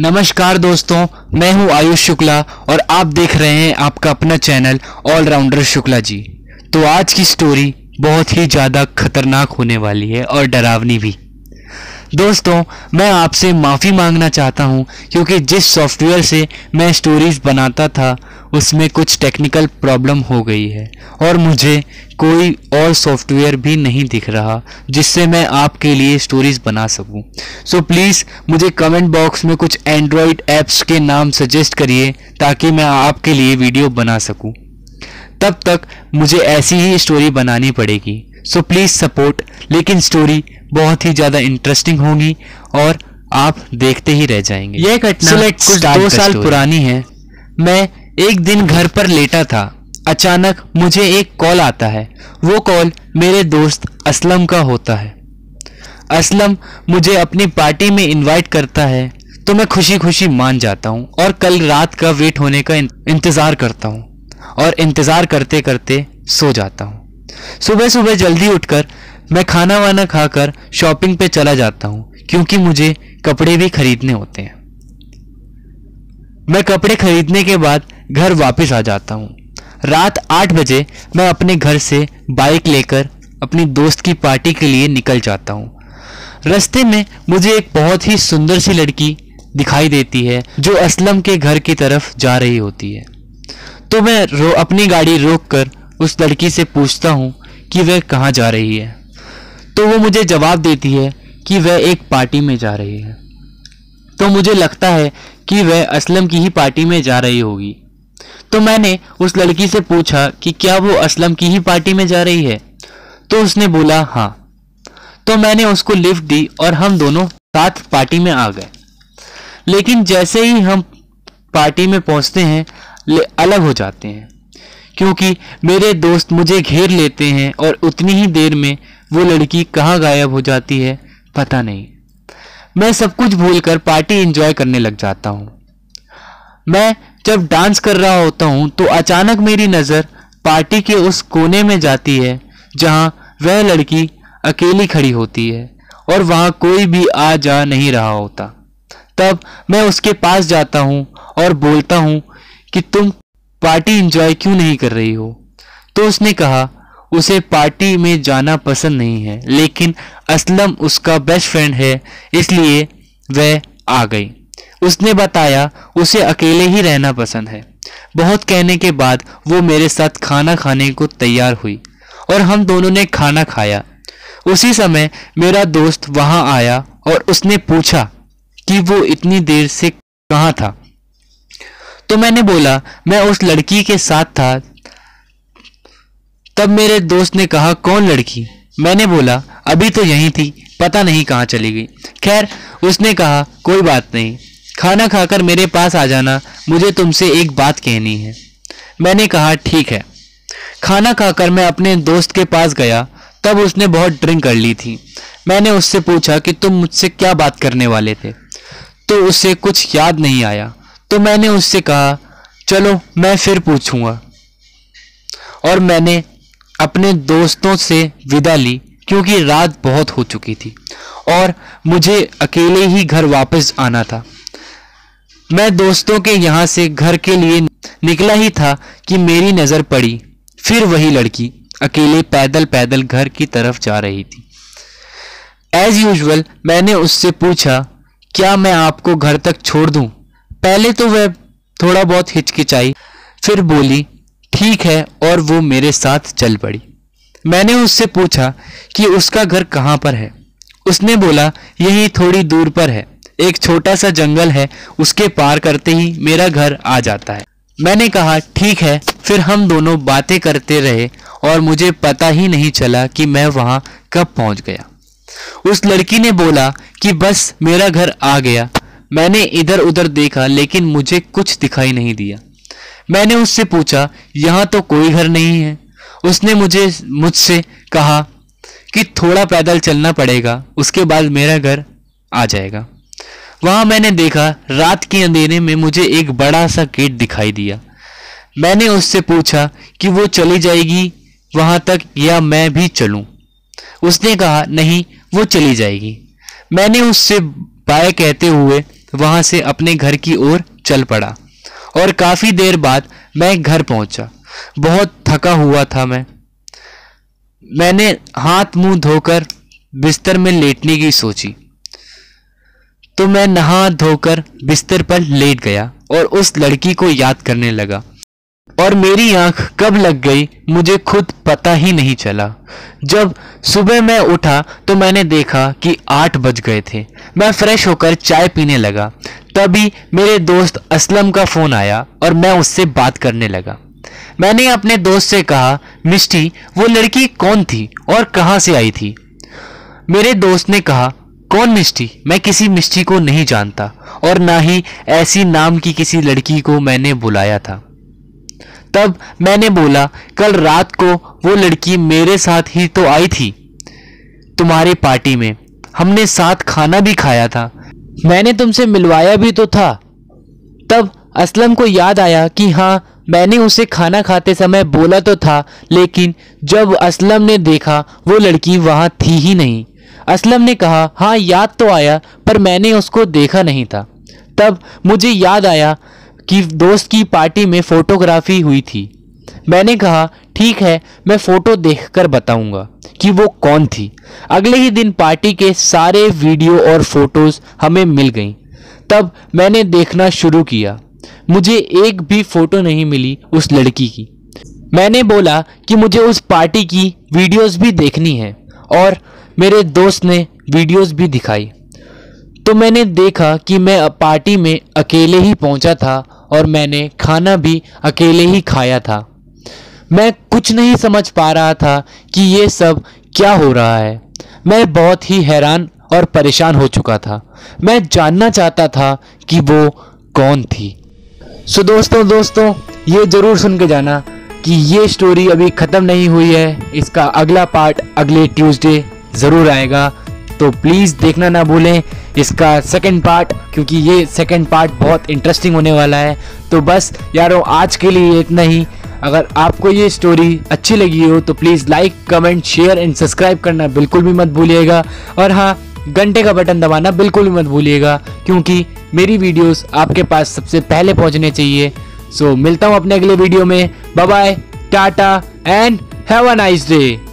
नमस्कार दोस्तों, मैं हूं आयुष शुक्ला और आप देख रहे हैं आपका अपना चैनल ऑलराउंडर शुक्ला जी। तो आज की स्टोरी बहुत ही ज़्यादा खतरनाक होने वाली है और डरावनी भी। दोस्तों, मैं आपसे माफ़ी मांगना चाहता हूं क्योंकि जिस सॉफ्टवेयर से मैं स्टोरीज़ बनाता था उसमें कुछ टेक्निकल प्रॉब्लम हो गई है और मुझे कोई और सॉफ्टवेयर भी नहीं दिख रहा जिससे मैं आपके लिए स्टोरीज़ बना सकूं। सो प्लीज़ मुझे कमेंट बॉक्स में कुछ एंड्रॉयड ऐप्स के नाम सजेस्ट करिए ताकि मैं आपके लिए वीडियो बना सकूं। तब तक मुझे ऐसी ही स्टोरी बनानी पड़ेगी। सो प्लीज़ सपोर्ट, लेकिन स्टोरी बहुत ही ज़्यादा इंटरेस्टिंग होगी और आप देखते ही रह जाएंगे। यह घटना कुछ 2 साल पुरानी है। मैं एक दिन घर पर लेटा था। अचानक मुझे एक कॉल आता है। वो कॉल मेरे दोस्त असलम का होता है। असलम मुझे अपनी पार्टी में इनवाइट करता है तो मैं खुशी खुशी मान जाता हूँ और कल रात का वेट होने का इंतज़ार करता हूँ और इंतज़ार करते करते सो जाता हूँ। सुबह सुबह जल्दी उठकर मैं खाना वाना खाकर शॉपिंग पे चला जाता हूँ क्योंकि मुझे कपड़े भी खरीदने होते हैं। मैं कपड़े खरीदने के बाद घर वापस आ जाता हूँ। रात 8 बजे मैं अपने घर से बाइक लेकर अपनी दोस्त की पार्टी के लिए निकल जाता हूँ। रास्ते में मुझे एक बहुत ही सुंदर सी लड़की दिखाई देती है जो असलम के घर की तरफ जा रही होती है। तो मैं अपनी गाड़ी रोककर उस लड़की से पूछता हूँ कि वह कहाँ जा रही है। तो वो मुझे जवाब देती है कि वह एक पार्टी में जा रही है। तो मुझे लगता है कि वह असलम की ही पार्टी में जा रही होगी। तो मैंने उस लड़की से पूछा कि क्या वो असलम की ही पार्टी में जा रही है। तो उसने बोला हाँ। तो मैंने उसको लिफ्ट दी और हम दोनों साथ पार्टी में आ गए। लेकिन जैसे ही हम पार्टी में पहुंचते हैं अलग हो जाते हैं क्योंकि मेरे दोस्त मुझे घेर लेते हैं और उतनी ही देर में वो लड़की कहाँ गायब हो जाती है पता नहीं। मैं सब कुछ भूलकर पार्टी एंजॉय करने लग जाता हूँ। मैं जब डांस कर रहा होता हूँ तो अचानक मेरी नज़र पार्टी के उस कोने में जाती है जहाँ वह लड़की अकेली खड़ी होती है और वहाँ कोई भी आ जा नहीं रहा होता। तब मैं उसके पास जाता हूँ और बोलता हूँ कि तुम पार्टी एंजॉय क्यों नहीं कर रही हो। तो उसने कहा उसे पार्टी में जाना पसंद नहीं है, लेकिन असलम उसका बेस्ट फ्रेंड है इसलिए वह आ गई। उसने बताया उसे अकेले ही रहना पसंद है। बहुत कहने के बाद वो मेरे साथ खाना खाने को तैयार हुई और हम दोनों ने खाना खाया। उसी समय मेरा दोस्त वहां आया और उसने पूछा कि वो इतनी देर से कहाँ था। तो मैंने बोला मैं उस लड़की के साथ था। तब मेरे दोस्त ने कहा कौन लड़की। मैंने बोला अभी तो यहीं थी, पता नहीं कहाँ चली गई। खैर उसने कहा कोई बात नहीं, खाना खाकर मेरे पास आ जाना, मुझे तुमसे एक बात कहनी है। मैंने कहा ठीक है। खाना खाकर मैं अपने दोस्त के पास गया। तब उसने बहुत ड्रिंक कर ली थी। मैंने उससे पूछा कि तुम मुझसे क्या बात करने वाले थे। तो उसे कुछ याद नहीं आया। तो मैंने उससे कहा चलो मैं फिर पूछूंगा। और मैंने अपने दोस्तों से विदा ली क्योंकि रात बहुत हो चुकी थी और मुझे अकेले ही घर वापस आना था। मैं दोस्तों के यहाँ से घर के लिए निकला ही था कि मेरी नज़र पड़ी। फिर वही लड़की अकेले पैदल पैदल घर की तरफ जा रही थी। एज यूजुअल मैंने उससे पूछा क्या मैं आपको घर तक छोड़ दूं। पहले तो वह थोड़ा बहुत हिचकिचाई, फिर बोली ठीक है और वो मेरे साथ चल पड़ी। मैंने उससे पूछा कि उसका घर कहाँ पर है। उसने बोला यही थोड़ी दूर पर है, एक छोटा सा जंगल है, उसके पार करते ही मेरा घर आ जाता है। मैंने कहा ठीक है। फिर हम दोनों बातें करते रहे और मुझे पता ही नहीं चला कि मैं वहाँ कब पहुँच गया। उस लड़की ने बोला कि बस मेरा घर आ गया। मैंने इधर उधर देखा लेकिन मुझे कुछ दिखाई नहीं दिया। मैंने उससे पूछा यहाँ तो कोई घर नहीं है। उसने मुझसे कहा कि थोड़ा पैदल चलना पड़ेगा, उसके बाद मेरा घर आ जाएगा। वहाँ मैंने देखा रात के अंधेरे में मुझे एक बड़ा सा गेट दिखाई दिया। मैंने उससे पूछा कि वो चली जाएगी वहाँ तक या मैं भी चलूँ। उसने कहा नहीं वो चली जाएगी। मैंने उससे बाय कहते हुए वहां से अपने घर की ओर चल पड़ा और काफी देर बाद मैं घर पहुंचा। बहुत थका हुआ था मैंने हाथ मुंह धोकर बिस्तर में लेटने की सोची, तो मैं नहा धोकर बिस्तर पर लेट गया और उस लड़की को याद करने लगा। और मेरी आंख कब लग गई मुझे खुद पता ही नहीं चला। जब सुबह मैं उठा तो मैंने देखा कि 8 बज गए थे। मैं फ्रेश होकर चाय पीने लगा, तभी मेरे दोस्त असलम का फोन आया और मैं उससे बात करने लगा। मैंने अपने दोस्त से कहा, मिष्टी वो लड़की कौन थी और कहां से आई थी? मेरे दोस्त ने कहा, कौन मिष्टी? मैं किसी मिष्टी को नहीं जानता और ना ही ऐसी नाम की किसी लड़की को मैंने बुलाया था। तब मैंने बोला, कल रात को वो लड़की मेरे साथ ही तो आई थी तुम्हारी पार्टी में, हमने साथ खाना भी खाया था, मैंने तुमसे मिलवाया भी तो था। तब असलम को याद आया कि हाँ, मैंने उसे खाना खाते समय बोला तो था, लेकिन जब असलम ने देखा वो लड़की वहां थी ही नहीं। असलम ने कहा, हाँ याद तो आया, पर मैंने उसको देखा नहीं था। तब मुझे याद आया कि दोस्त की पार्टी में फोटोग्राफी हुई थी। मैंने कहा, ठीक है, मैं फोटो देखकर बताऊंगा कि वो कौन थी। अगले ही दिन पार्टी के सारे वीडियो और फोटोज हमें मिल गईं। तब मैंने देखना शुरू किया, मुझे एक भी फोटो नहीं मिली उस लड़की की। मैंने बोला कि मुझे उस पार्टी की वीडियोस भी देखनी है और मेरे दोस्त ने वीडियोस भी दिखाई। तो मैंने देखा कि मैं पार्टी में अकेले ही पहुंचा था और मैंने खाना भी अकेले ही खाया था। मैं कुछ नहीं समझ पा रहा था कि ये सब क्या हो रहा है। मैं बहुत ही हैरान और परेशान हो चुका था। मैं जानना चाहता था कि वो कौन थी। सो दोस्तों ये ज़रूर सुन के जाना कि ये स्टोरी अभी ख़त्म नहीं हुई है। इसका अगला पार्ट अगले ट्यूसडे ज़रूर आएगा, तो प्लीज़ देखना ना भूलें इसका सेकंड पार्ट, क्योंकि ये सेकंड पार्ट बहुत इंटरेस्टिंग होने वाला है। तो बस यारों, आज के लिए इतना ही। अगर आपको ये स्टोरी अच्छी लगी हो तो please like, comment, share and subscribe करना बिल्कुल भी मत भूलिएगा। और हाँ, घंटे का बटन दबाना बिल्कुल भी मत भूलिएगा, क्योंकि मेरी वीडियोस आपके पास सबसे पहले पहुंचने चाहिए। सो मिलता हूं अपने अगले वीडियो में। Bye bye, tata and have a nice day.